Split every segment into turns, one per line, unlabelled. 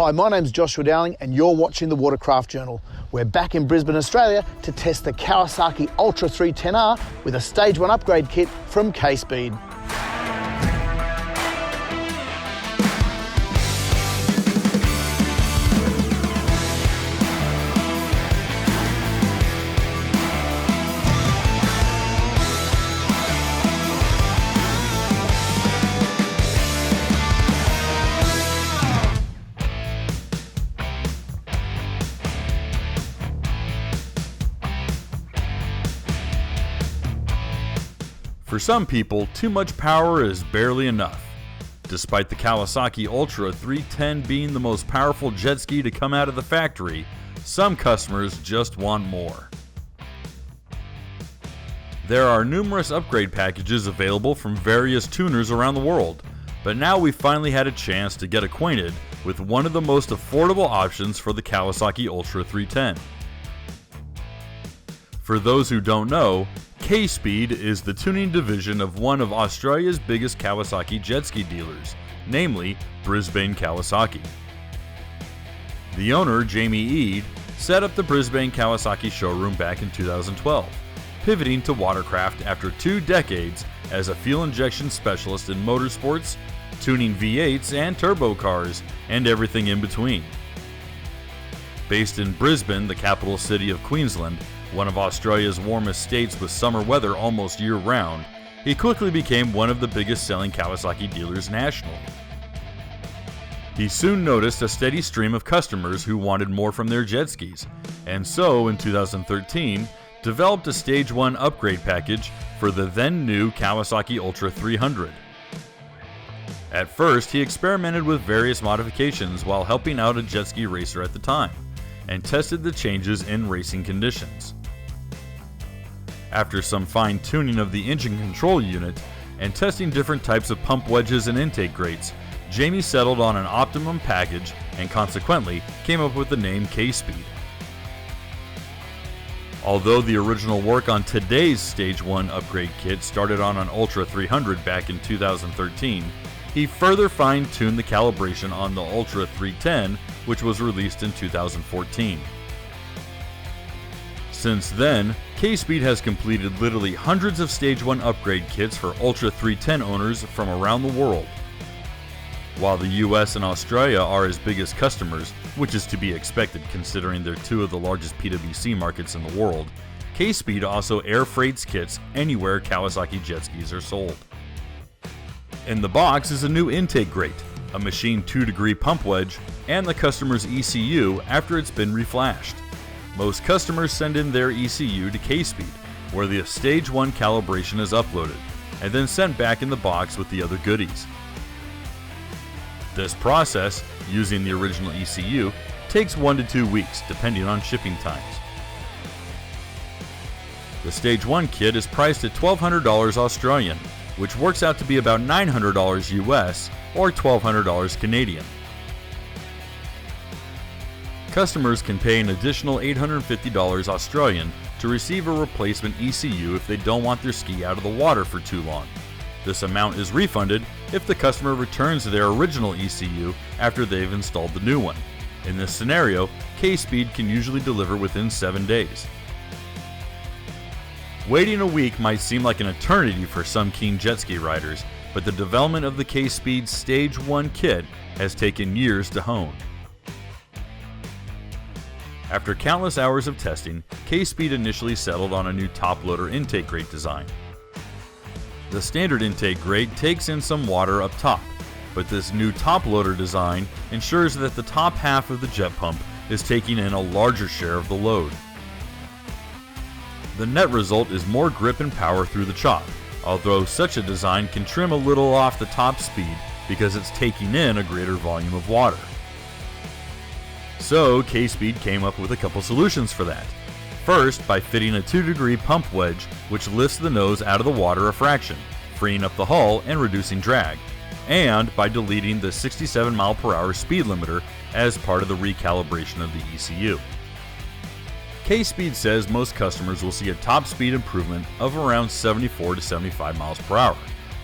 Hi, my name's Joshua Dowling and you're watching the Watercraft Journal. We're back in Brisbane, Australia to test the Kawasaki Ultra 310R with a Stage 1 upgrade kit from Kspeed.
For some people, too much power is barely enough. Despite the Kawasaki Ultra 310 being the most powerful jet ski to come out of the factory, some customers just want more. There are numerous upgrade packages available from various tuners around the world, but now we finally had a chance to get acquainted with one of the most affordable options for the Kawasaki Ultra 310. For those who don't know, Kspeed is the tuning division of one of Australia's biggest Kawasaki jet ski dealers, namely Brisbane Kawasaki. The owner, Jamie Eade, set up the Brisbane Kawasaki showroom back in 2012, pivoting to watercraft after 2 decades as a fuel injection specialist in motorsports, tuning V8s and turbo cars, and everything in between. Based in Brisbane, the capital city of Queensland, one of Australia's warmest states with summer weather almost year-round, he quickly became one of the biggest selling Kawasaki dealers nationally. He soon noticed a steady stream of customers who wanted more from their jet skis, and so in 2013 developed a Stage 1 upgrade package for the then new Kawasaki Ultra 300. At first, he experimented with various modifications while helping out a jet ski racer at the time, and tested the changes in racing conditions. After some fine-tuning of the engine control unit and testing different types of pump wedges and intake grates, Jamie settled on an optimum package and consequently came up with the name Kspeed. Although the original work on today's Stage 1 upgrade kit started on an Ultra 300 back in 2013, he further fine-tuned the calibration on the Ultra 310, which was released in 2014. Since then, Kspeed has completed literally hundreds of Stage 1 upgrade kits for Ultra 310 owners from around the world. While the US and Australia are his biggest customers, which is to be expected considering they're 2 of the largest PWC markets in the world, Kspeed also air freights kits anywhere Kawasaki jet skis are sold. In the box is a new intake grate, a machined 2-degree pump wedge, and the customer's ECU after it's been reflashed. Most customers send in their ECU to Kspeed, where the Stage 1 calibration is uploaded, and then sent back in the box with the other goodies. This process, using the original ECU, takes 1 to 2 weeks, depending on shipping times. The Stage 1 kit is priced at $1,200 Australian, which works out to be about $900 US or $1,200 Canadian. Customers can pay an additional $850 Australian to receive a replacement ECU if they don't want their ski out of the water for too long. This amount is refunded if the customer returns their original ECU after they've installed the new one. In this scenario, Kspeed can usually deliver within 7 days. Waiting a week might seem like an eternity for some keen jet ski riders, but the development of the Kspeed Stage 1 kit has taken years to hone. After countless hours of testing, Kspeed initially settled on a new top-loader intake grate design. The standard intake grate takes in some water up top, but this new top-loader design ensures that the top half of the jet pump is taking in a larger share of the load. The net result is more grip and power through the chop, although such a design can trim a little off the top speed because it's taking in a greater volume of water. So Kspeed came up with a couple solutions for that. First, by fitting a 2-degree pump wedge which lifts the nose out of the water a fraction, freeing up the hull and reducing drag, and by deleting the 67 mph speed limiter as part of the recalibration of the ECU. Kspeed says most customers will see a top speed improvement of around 74 to 75 mph,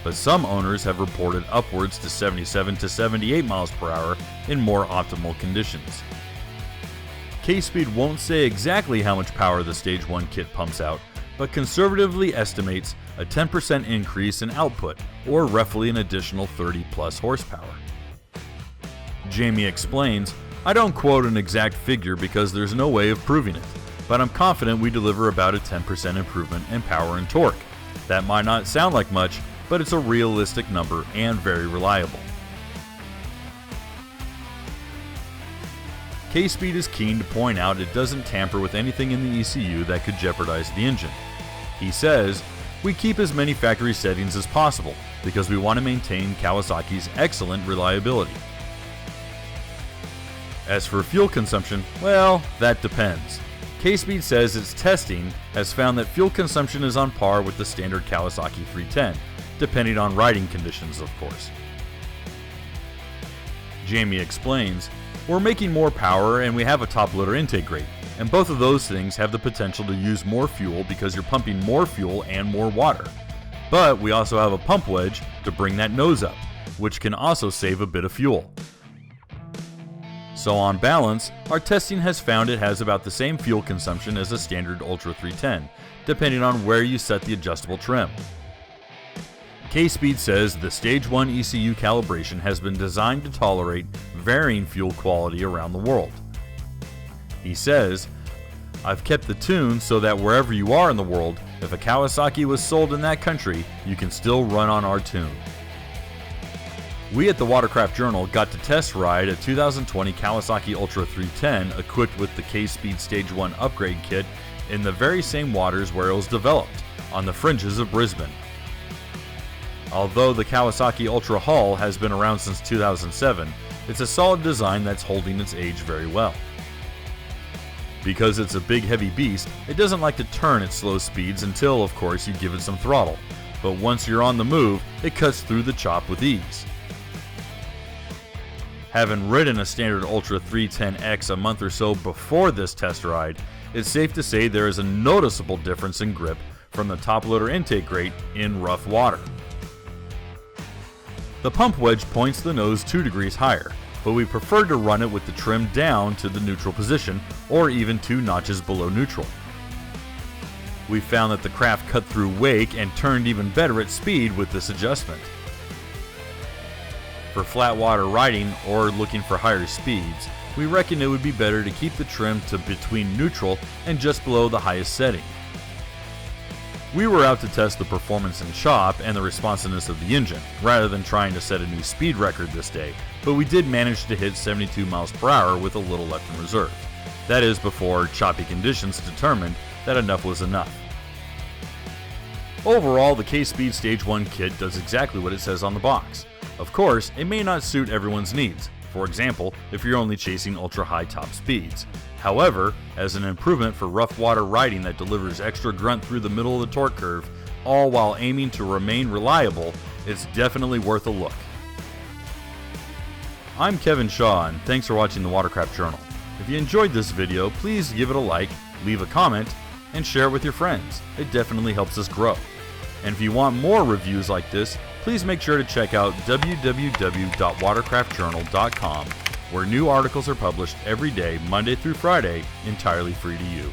but some owners have reported upwards to 77 to 78 miles per hour in more optimal conditions. Kspeed won't say exactly how much power the Stage 1 kit pumps out, but conservatively estimates a 10% increase in output, or roughly an additional 30 plus horsepower. Jamie explains, "I don't quote an exact figure because there's no way of proving it, but I'm confident we deliver about a 10% improvement in power and torque. That might not sound like much, but it's a realistic number and very reliable." Kspeed is keen to point out it doesn't tamper with anything in the ECU that could jeopardize the engine. He says, "We keep as many factory settings as possible because we want to maintain Kawasaki's excellent reliability." As for fuel consumption, well, that depends. Kspeed says its testing has found that fuel consumption is on par with the standard Kawasaki 310, depending on riding conditions, of course. Jamie explains, "We're making more power and we have a top loader intake rate, and both of those things have the potential to use more fuel because you're pumping more fuel and more water. But we also have a pump wedge to bring that nose up, which can also save a bit of fuel. So on balance, our testing has found it has about the same fuel consumption as a standard Ultra 310, depending on where you set the adjustable trim." Kspeed says the Stage 1 ECU calibration has been designed to tolerate varying fuel quality around the world. He says, "I've kept the tune so that wherever you are in the world, if a Kawasaki was sold in that country, you can still run on our tune." We at the Watercraft Journal got to test ride a 2020 Kawasaki Ultra 310 equipped with the Kspeed Stage 1 upgrade kit in the very same waters where it was developed, on the fringes of Brisbane. Although the Kawasaki Ultra hull has been around since 2007, it's a solid design that's holding its age very well. Because it's a big heavy beast, it doesn't like to turn at slow speeds until, of course, you give it some throttle, but once you're on the move, it cuts through the chop with ease. Having ridden a standard Ultra 310X a month or so before this test ride, it's safe to say there is a noticeable difference in grip from the top loader intake rate in rough water. The pump wedge points the nose 2 degrees higher, but we prefer to run it with the trim down to the neutral position or even 2 notches below neutral. We found that the craft cut through wake and turned even better at speed with this adjustment. For flat water riding or looking for higher speeds, we reckon it would be better to keep the trim to between neutral and just below the highest setting. We were out to test the performance and chop and the responsiveness of the engine, rather than trying to set a new speed record this day, but we did manage to hit 72 miles per hour with a little left in reserve. That is before choppy conditions determined that enough was enough. Overall, the Kspeed Stage 1 kit does exactly what it says on the box. Of course, it may not suit everyone's needs, for example, if you're only chasing ultra-high top speeds. However, as an improvement for rough water riding that delivers extra grunt through the middle of the torque curve, all while aiming to remain reliable, it's definitely worth a look. I'm Kevin Shaw, and thanks for watching the Watercraft Journal. If you enjoyed this video, please give it a like, leave a comment, and share it with your friends. It definitely helps us grow. And if you want more reviews like this, please make sure to check out www.watercraftjournal.com, where new articles are published every day, Monday through Friday, entirely free to you.